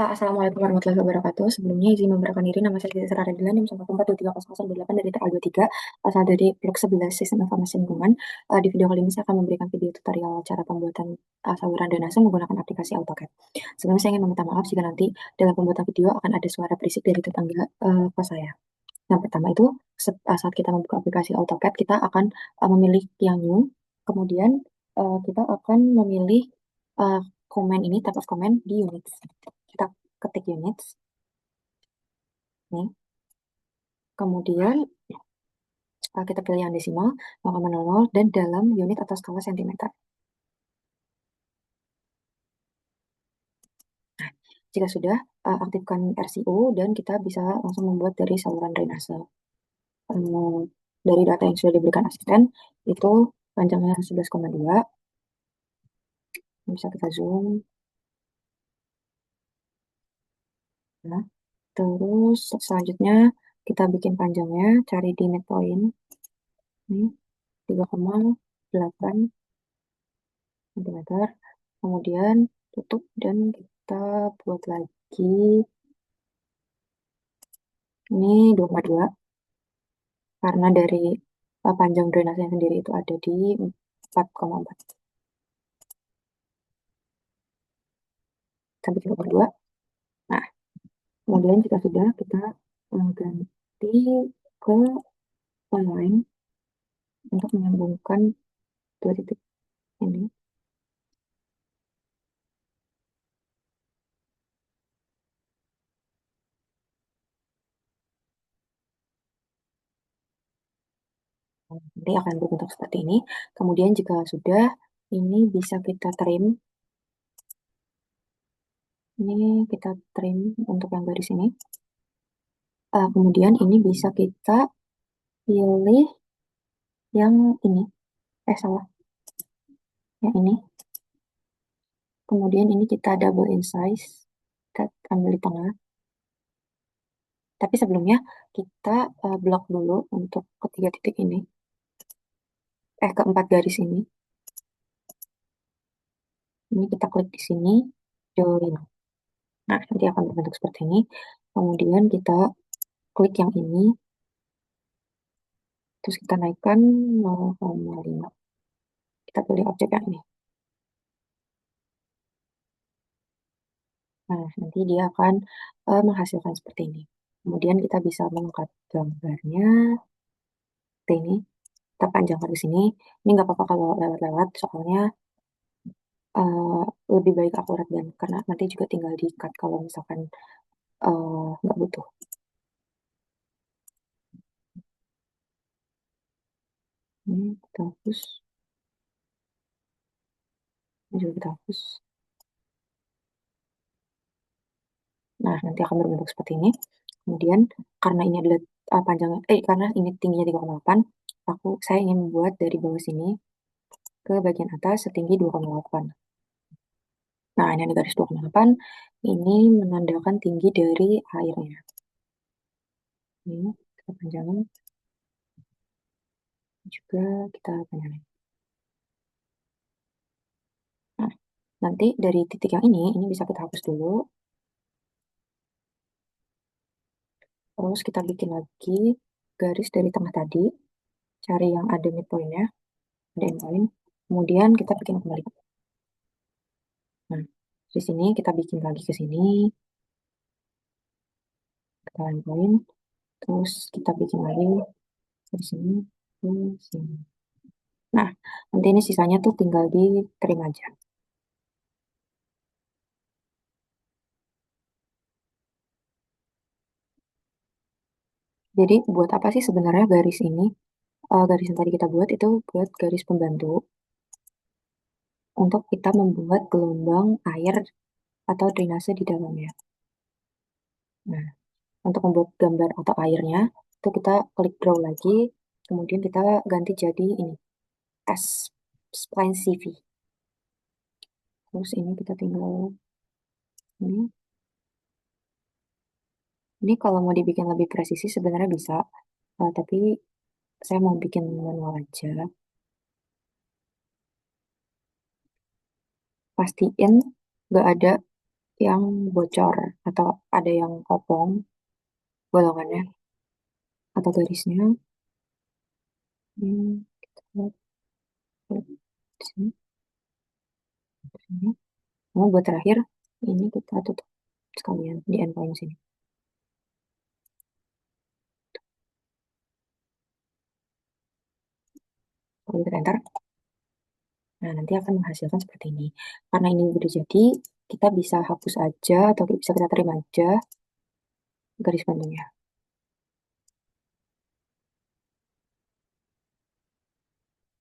Assalamualaikum warahmatullahi wabarakatuh. Sebelumnya izin memperkenalkan diri, nama saya Siti Radhila, NIM 144230008 dari TA23, asal dari Blok 11 Sistem Informasi Lingkungan. Di video kali ini saya akan memberikan video tutorial cara pembuatan saluran drainase menggunakan aplikasi AutoCAD. Sebelumnya saya ingin meminta maaf jika nanti dalam pembuatan video akan ada suara berisik dari tetangga kos saya. Yang pertama itu, saat kita membuka aplikasi AutoCAD, kita akan memilih yang new, kemudian kita akan memilih uh, comment ini, type of comment di units. Kita ketik units, nih. Kemudian kita pilih yang desimal, 0,00, dan dalam unit atau skala sentimeter. Nah, jika sudah, aktifkan RCO dan kita bisa langsung membuat dari saluran drainase. Dari data yang sudah diberikan asisten, itu panjangnya 11,2. Bisa kita zoom. Nah, terus selanjutnya kita bikin panjangnya, cari di midpoint. Ini 3,8 cm. Kemudian tutup dan kita buat lagi ini 2,2 karena dari panjang drainasenya sendiri itu ada di 4,4 sampai 3,2. Nah, kemudian jika sudah, kita ganti ke line untuk menyambungkan dua titik ini. Nanti akan berbentuk seperti ini. Kemudian jika sudah, ini bisa kita trim. Ini kita trim untuk yang garis ini. Kemudian ini bisa kita pilih yang ini. Salah. Yang ini. Kemudian ini kita double in size. Kita ambil di tengah. Tapi sebelumnya kita blok dulu untuk ketiga titik ini. Keempat garis ini. Ini kita klik di sini, join. Nah, nanti akan berbentuk seperti ini. Kemudian kita klik yang ini, terus kita naikkan 0,5. Kita pilih objek yang ini. Nah, nanti dia akan menghasilkan seperti ini. Kemudian kita bisa mengangkat gambarnya seperti ini. Kita panjangkan ke sini. Ini nggak apa-apa kalau lewat-lewat, soalnya lebih baik akurat dan karena nanti juga tinggal di-cut kalau misalkan nggak butuh. Ini kita hapus. Ini juga kita hapus. Nah, nanti akan berbentuk seperti ini. Kemudian karena ini adalah panjangnya, karena ini tingginya 3,8, saya ingin membuat dari bawah sini ke bagian atas setinggi 2,8. Nah, ini ada garis 2,8. Ini menandakan tinggi dari airnya. Ini kita panjangin. Juga kita panjangin. Nah, nanti dari titik yang ini bisa kita hapus dulu. Terus kita bikin lagi garis dari tengah tadi. Cari yang ada midpoint-nya. Ada endpoint. Kemudian kita bikin kembali. Nah, di sini kita bikin lagi ke sini. Kita endpoint. Terus kita bikin lagi di sini. Ke sini. Nah, nanti ini sisanya tuh tinggal di trim aja. Jadi buat apa sih sebenarnya garis ini? Garis yang tadi kita buat itu buat garis pembantu untuk kita membuat gelombang air atau drainase di dalamnya. Nah, untuk membuat gambar atau airnya, itu kita klik draw lagi, kemudian kita ganti jadi ini, spline CV. Terus ini kita tinggal ini. Ini kalau mau dibikin lebih presisi sebenarnya bisa, tapi saya mau bikin manual aja. Pastiin nggak ada yang bocor atau ada yang kopong bolongannya atau garisnya. Kita lihat di sini, di sini. Mau buat terakhir, ini kita tutup sekalian di endpoint sini. Kalau kita enter, nah nanti akan menghasilkan seperti ini. Karena ini udah jadi, kita bisa hapus aja atau bisa kita terima aja garis bandingnya.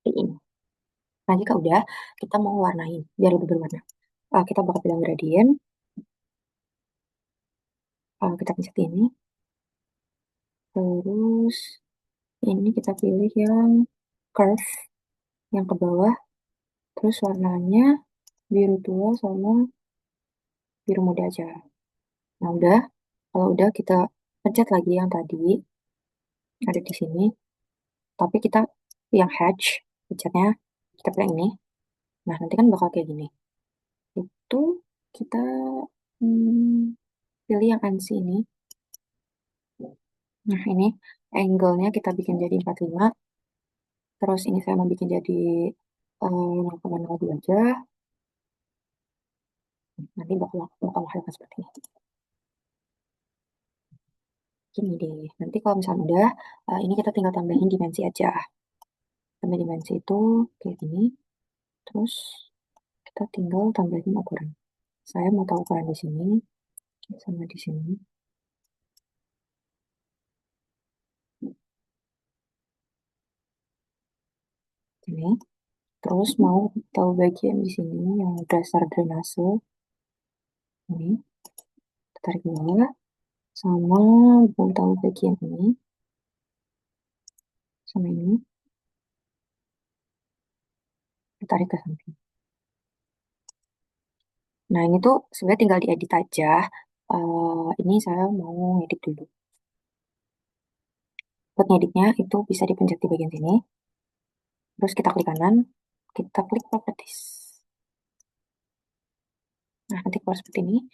Seperti ini. Nah, jika udah, kita mau warnain biar lebih berwarna. Kita bakal bilang gradient. Kita pencet ini. Terus ini kita pilih yang curve yang ke bawah. Terus warnanya biru tua sama biru muda aja. Nah, udah. Kalau udah, kita pencet lagi yang tadi ada di sini. Tapi kita yang hatch, pencetnya kita pilih ini. Nah, nanti kan bakal kayak gini. Itu kita pilih yang ANSI ini. Nah, ini angle-nya kita bikin jadi 45. Terus ini saya mau bikin jadi 0,02 aja. Nanti bakal menghasilkan seperti ini. Gini deh. Nanti kalau misalnya udah, ini kita tinggal tambahin dimensi aja. Tambah dimensi itu kayak gini. Terus kita tinggal tambahin ukuran. Saya mau tahu ukuran di sini sama di sini. Ini. Terus mau tahu bagian di sini yang dasar drainase. Ini. Tarik ke bawah. Sama mau tahu bagian ini. Sama ini. Tarik ke samping. Nah, ini tuh sebenarnya tinggal diedit aja. Ini saya mau edit dulu. Buat ngeditnya itu bisa dipencet di bagian sini. Terus kita klik kanan, kita klik properties. Nah, nanti keluar seperti ini.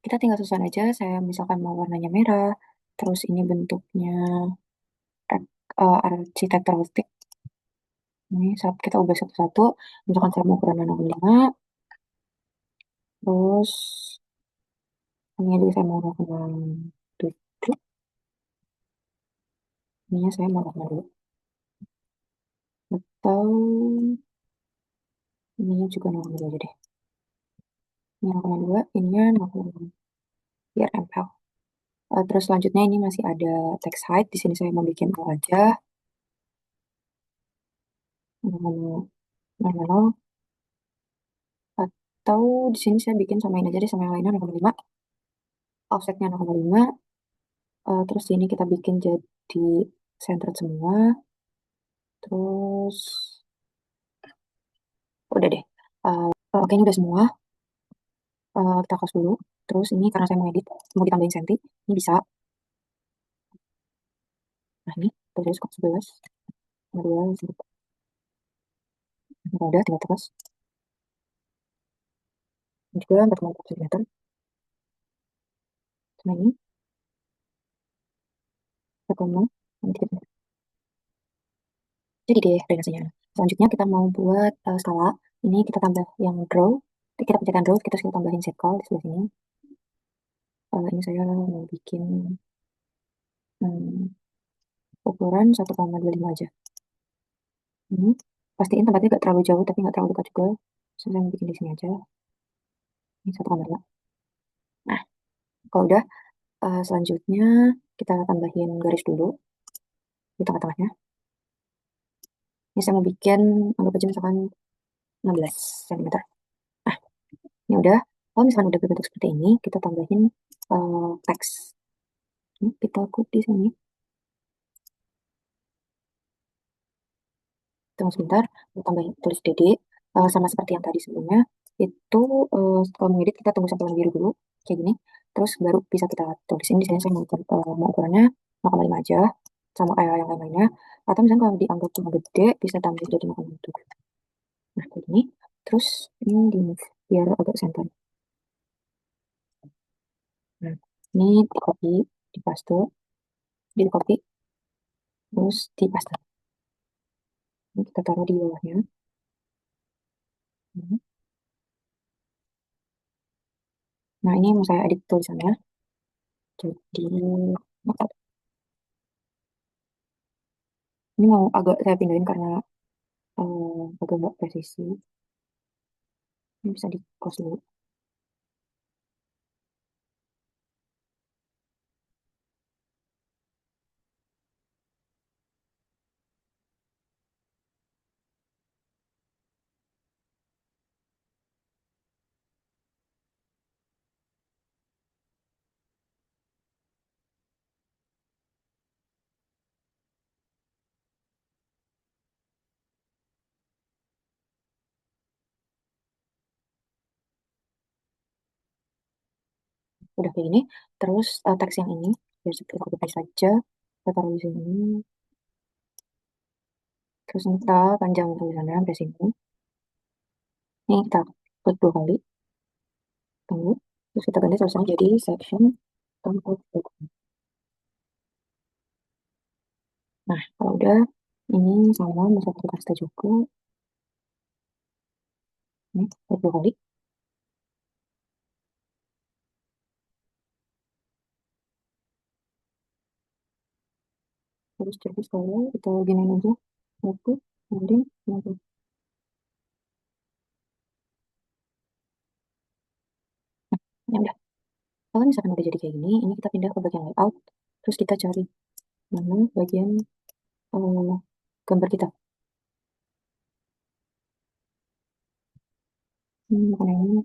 Kita tinggal susun aja. Saya misalkan mau warnanya merah. Terus ini bentuknya architectural stick. Ini saat kita ubah satu-satu. Misalkan saya mau ukuran 65. Terus ini juga saya mau 0,7. Ini saya mau 0,2. Atau ininya juga 0,2 aja deh. Ini 0,2, ininya 0,5. Biar nempel. Terus selanjutnya ini masih ada text height. Di sini saya mau bikin 0 aja. 0,0. Atau di sini saya bikin samain aja deh sama yang lainnya 0,5. Offsetnya 0,5. Terus ini kita bikin jadi centered semua. Terus udah deh. Oke, ini udah semua. Kita close dulu. Terus ini karena saya mau edit, mau ditambahin senti. Ini bisa. Nah, ini terus kok 11. Kedua, udah tinggal terus. Ini juga 4,4 cm. Sama ini 4,6. Ini dikit. Jadi deh drainasenya. Selanjutnya kita mau buat skala. Ini kita tambah yang draw. Kita pencetkan draw, kita sudah tambahin circle di sebelah sini. Ini saya mau bikin ukuran 1,25 aja. Ini pastiin tempatnya gak terlalu jauh tapi gak terlalu dekat juga. Saya mau bikin di sini aja. Ini 1,2. Nah, kalau udah, selanjutnya kita tambahin garis dulu di tengah-tengahnya. Ini saya mau bikin, anggap aja misalkan 16 cm. Nah, ini udah. Kalau misalkan udah berbentuk seperti ini, kita tambahin teks. Ini kita klik di sini. Tunggu sebentar, kita tambahin tulis DD. Sama seperti yang tadi sebelumnya, itu kalau mengedit kita tunggu sampai warna biru dulu, kayak gini. Terus baru bisa kita tulisin. Di sini saya mau ukurannya 0,5 aja, sama kayak yang lain-lainnya. Atau misalnya kalau dianggap cuma gede, bisa tambah jadi 0,7. Nah, kayak gini. Terus ini di move biar agak center. Nah, ini di copy, di paste, di copy, terus di paste. Ini kita taruh di bawahnya. Hmm. Nah, ini mau saya edit tulisannya. Jadi, ini mau agak saya pindahin karena agak nggak presisi. Ini bisa di close dulu. Udah kayak gini. Terus teks yang ini, biar kita copy paste saja. Kita taruh di sini. Terus ini kita panjang tulisannya sampai sini. Ini kita klik 2 kali. Tunggu. Terus kita ganti tulisannya jadi section template document. Nah, kalau udah, ini sama masuk ke paste juga. Ini klik 2 kali. Terus jadi saya kita giniin aja. Satu, kemudian, satu. Ya udah. Kalau misalkan udah jadi kayak gini, ini kita pindah ke bagian layout. Terus kita cari mana bagian eh, gambar kita. Bukan yang ini.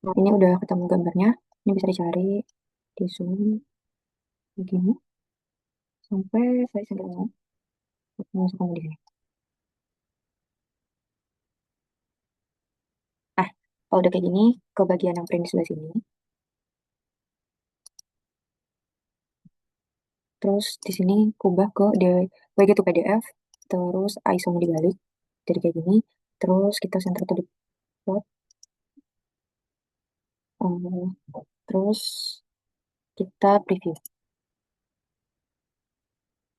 Nah, ini udah ketemu gambarnya. Ini bisa dicari di zoom begini sampai saya segera masukkan di sini. Nah, kalau udah kayak gini, ke bagian yang print di sebelah sini. Terus di sini kubah ke baik itu PDF, terus ISO-nya dibalik jadi kayak gini. Terus kita center to the plot, terus kita preview.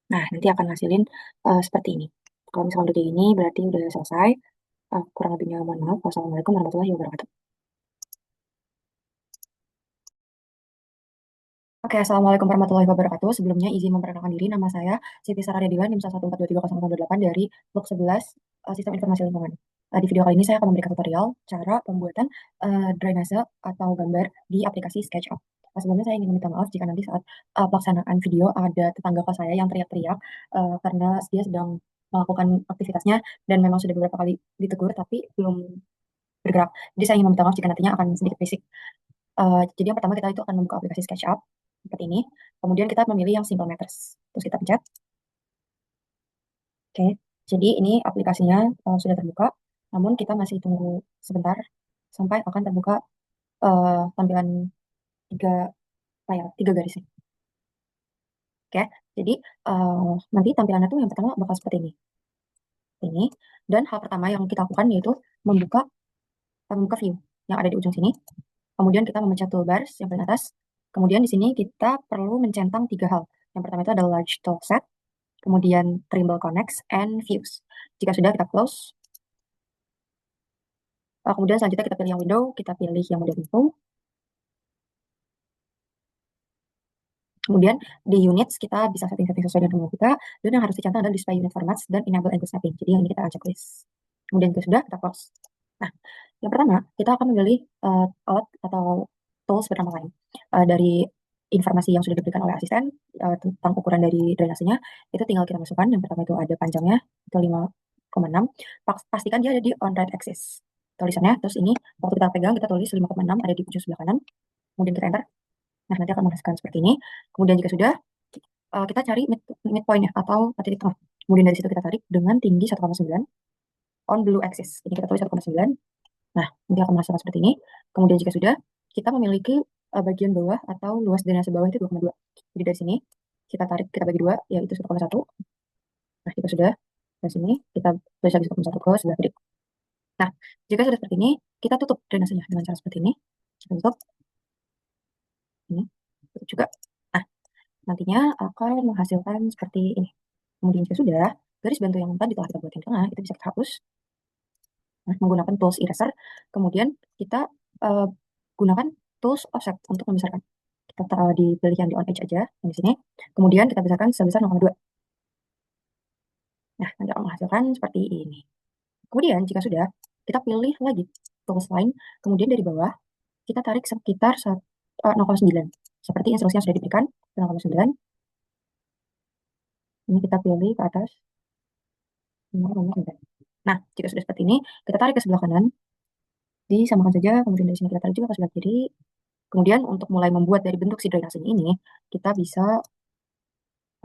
Nah, nanti akan ngasilin seperti ini. Kalau misalkan udah kayak gini, berarti udah selesai. Kurang lebihnya mohon maaf. Wassalamualaikum warahmatullahi wabarakatuh. Oke, Assalamualaikum warahmatullahi wabarakatuh. Sebelumnya izin memperkenalkan diri, nama saya Siti Sarah Dilan, NIM 114230008 dari Blok 11, Sistem Informasi Lingkungan. Di video kali ini saya akan memberikan tutorial cara pembuatan drainase atau gambar di aplikasi SketchUp. Sebelumnya saya ingin meminta maaf jika nanti saat pelaksanaan video ada tetangga kos saya yang teriak-teriak karena dia sedang melakukan aktivitasnya dan memang sudah beberapa kali ditegur tapi belum bergerak. Jadi saya ingin meminta maaf jika nantinya akan sedikit berisik. Jadi yang pertama kita itu akan membuka aplikasi SketchUp seperti ini. Kemudian kita memilih yang Simple Matters. Terus kita pencet. Oke. Jadi ini aplikasinya sudah terbuka. Namun kita masih tunggu sebentar sampai akan terbuka tampilan tiga layar, tiga garis ini. Oke. Jadi nanti tampilannya tuh yang pertama bakal seperti ini. Ini. Dan hal pertama yang kita lakukan yaitu membuka view yang ada di ujung sini. Kemudian kita memencet toolbars yang paling atas. Kemudian di sini kita perlu mencentang tiga hal. Yang pertama itu adalah large toolset, kemudian trimble connects, and views. Jika sudah kita close. Kemudian selanjutnya kita pilih yang window, kita pilih yang model info. Kemudian di units kita bisa setting-setting sesuai dengan kemampuan kita. Dan yang harus dicentang adalah display unit formats dan enable angle snapping. Jadi yang ini kita akan checklist. Kemudian jika sudah, kita close. Nah, yang pertama, kita akan memilih alat atau tools bernama lain. Dari informasi yang sudah diberikan oleh asisten tentang ukuran dari drainasenya, itu tinggal kita masukkan. Yang pertama itu ada panjangnya, itu 5,6. Pastikan dia ada di on right axis. Tulisannya, terus ini waktu kita pegang, kita tulis 5,6 ada di ujung sebelah kanan. Kemudian kita enter. Nah, nanti akan menghasilkan seperti ini. Kemudian jika sudah, kita cari midpoint ya, atau titik tengah. Kemudian dari situ kita tarik dengan tinggi 1,9. on blue axis. Ini kita tulis 1,9. Nah, nanti akan menghasilkan seperti ini. Kemudian jika sudah, kita memiliki bagian bawah atau luas drainase bawah itu 2,2. Jadi dari sini kita tarik, kita bagi dua, yaitu 1,1. Nah, jika sudah, dari sini kita tulis lagi 1,1 ke sebelah kiri. Nah, jika sudah seperti ini, kita tutup drainasenya dengan cara seperti ini. Kita tutup. Ini. Tutup juga. Nah, nantinya akan menghasilkan seperti ini. Kemudian jika sudah, garis bantu yang tadi telah kita buat yang tengah, itu bisa kita hapus. Nah, menggunakan tools eraser. Kemudian kita uh, gunakan tools offset untuk membesarkan. Kita dipilih yang di on edge aja, yang di sini. Kemudian kita besarkan sebesar 0,2. Nah, nanti akan menghasilkan seperti ini. Kemudian jika sudah, kita pilih lagi tools line. Kemudian dari bawah, kita tarik sekitar 0,9. Seperti instruksi yang sudah diberikan, 0,9. Ini kita pilih ke atas. 0,9. Nah, jika sudah seperti ini, kita tarik ke sebelah kanan. Disamakan saja, kemudian dari sini kita tarik juga ke sebelah kiri. Kemudian untuk mulai membuat dari bentuk si drainase ini, kita bisa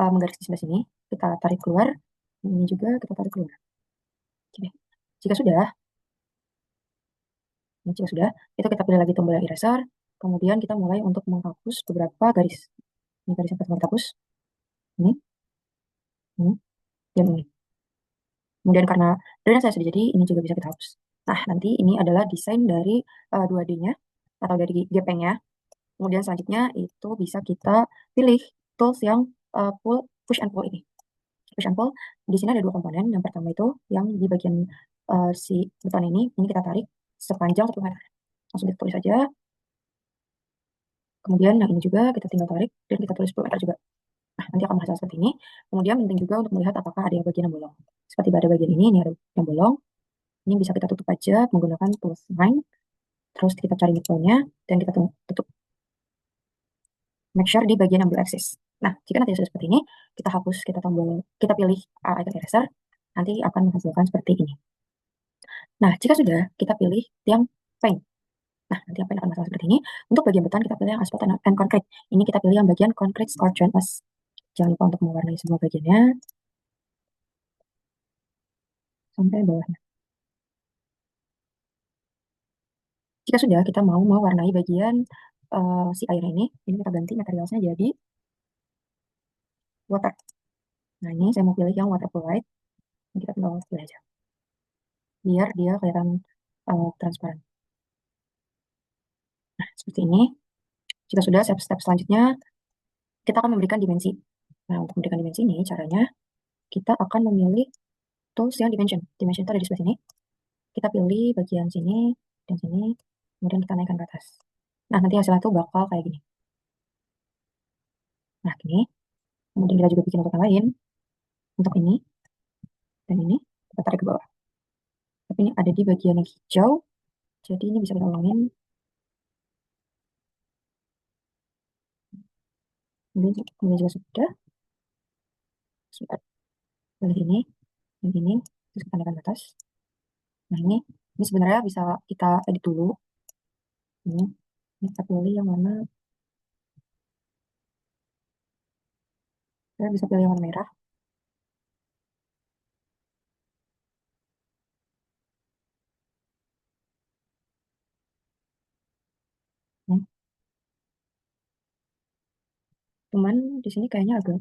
menggaris di sebelah sini. Kita tarik keluar. Ini juga kita tarik keluar. Oke. Jika sudah, itu kita pilih lagi tombol eraser. Kemudian kita mulai untuk menghapus beberapa garis. Ini garis yang pertama kita hapus. Ini, dan ini. Kemudian karena drainase sudah jadi, ini juga bisa kita hapus. Nah, nanti ini adalah desain dari 2D-nya atau dari gepengnya. Kemudian selanjutnya itu bisa kita pilih tools yang push and pull ini. Push and pull, di sini ada dua komponen. Yang pertama itu yang di bagian si beton ini kita tarik sepanjang 10 meter. Langsung kita tulis aja. Kemudian yang ini juga kita tinggal tarik dan kita tulis 10 meter juga. Nah, nanti akan menghasilkan seperti ini. Kemudian penting juga untuk melihat apakah ada bagian yang bolong. Seperti pada bagian ini ada yang bolong. Ini bisa kita tutup aja menggunakan tools line. Terus kita cari midpoint-nya dan kita tutup. Make sure di bagian yang blue axis. Nah, jika nanti sudah seperti ini, kita hapus, kita pilih icon eraser, nanti akan menghasilkan seperti ini. Nah, jika sudah, kita pilih yang paint. Nah, nanti apa yang akan masalah seperti ini. Untuk bagian beton, kita pilih yang asphalt and concrete. Ini kita pilih yang bagian concrete score canvas. Jangan lupa untuk mewarnai semua bagiannya sampai bawahnya. Jika sudah, kita mau mewarnai bagian si air ini kita ganti materialnya jadi water. Nah, ini saya mau pilih yang waterfall white. Ini kita tinggal pilih aja. Biar dia kelihatan transparan. Nah, seperti ini. Jika sudah, step-step selanjutnya, kita akan memberikan dimensi. Nah, untuk memberikan dimensi ini, caranya kita akan memilih tools yang dimension. Dimension itu ada di sebelah sini. Kita pilih bagian sini dan sini, kemudian kita naikkan ke atas. Nah, nanti hasilnya tuh bakal kayak gini. Nah, gini. Kemudian kita juga bikin untuk yang lain. Untuk ini, dan ini, kita tarik ke bawah. Tapi ini ada di bagian yang hijau, jadi ini bisa kita ulangin. Kemudian juga sudah. Pilih ini, dan ini, terus kita naikkan ke atas. Nah, ini sebenarnya bisa kita edit dulu. Ini kita pilih yang mana. Kita bisa pilih yang warna merah. Nah, cuman di sini kayaknya agak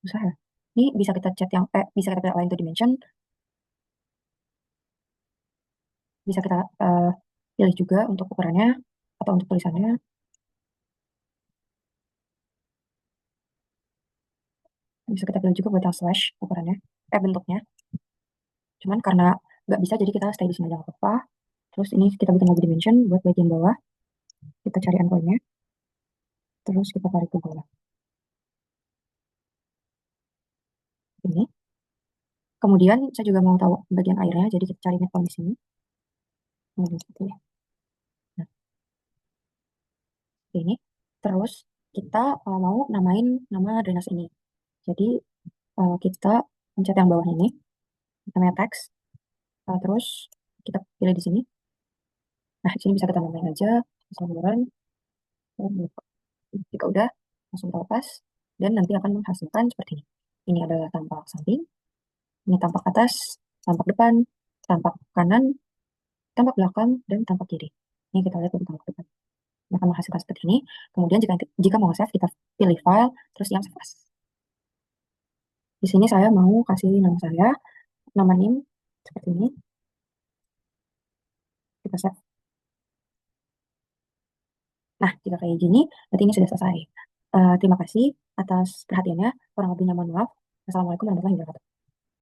susah ya. Ini bisa kita chat yang bisa kita pilih align to dimension. Bisa kita pilih juga untuk ukurannya atau untuk tulisannya. Bisa kita pilih juga buat yang slash ukurannya, bentuknya. Cuman karena nggak bisa, jadi kita stay di sini aja nggak apa-apa. Terus ini kita bikin lagi dimension buat bagian bawah. Kita cari endpointnya. Terus kita tarik ke bawah. Ini. Kemudian saya juga mau tahu bagian airnya, jadi kita cari midpoint di sini. Kemudian seperti ini. Nah, ini. Terus kita mau namain nama drainase ini. Jadi kita pencet yang bawah ini, namanya text. Terus kita pilih di sini. Nah, di sini bisa kita namain aja, saluran. Jika udah, langsung kita lepas. Dan nanti akan menghasilkan seperti ini. Ini adalah tampak samping, ini tampak atas, tampak depan, tampak kanan, tampak belakang, dan tampak kiri. Ini kita lihat lebih ke depan. Ini akan menghasilkan seperti ini. Kemudian jika mau save, kita pilih file, terus yang save as. Di sini saya mau kasih nama saya, nama NIM seperti ini. Kita save. Nah, jika kayak gini, berarti ini sudah selesai. Terima kasih atas perhatiannya. Kurang lebihnya mohon maaf. Assalamualaikum warahmatullahi wabarakatuh.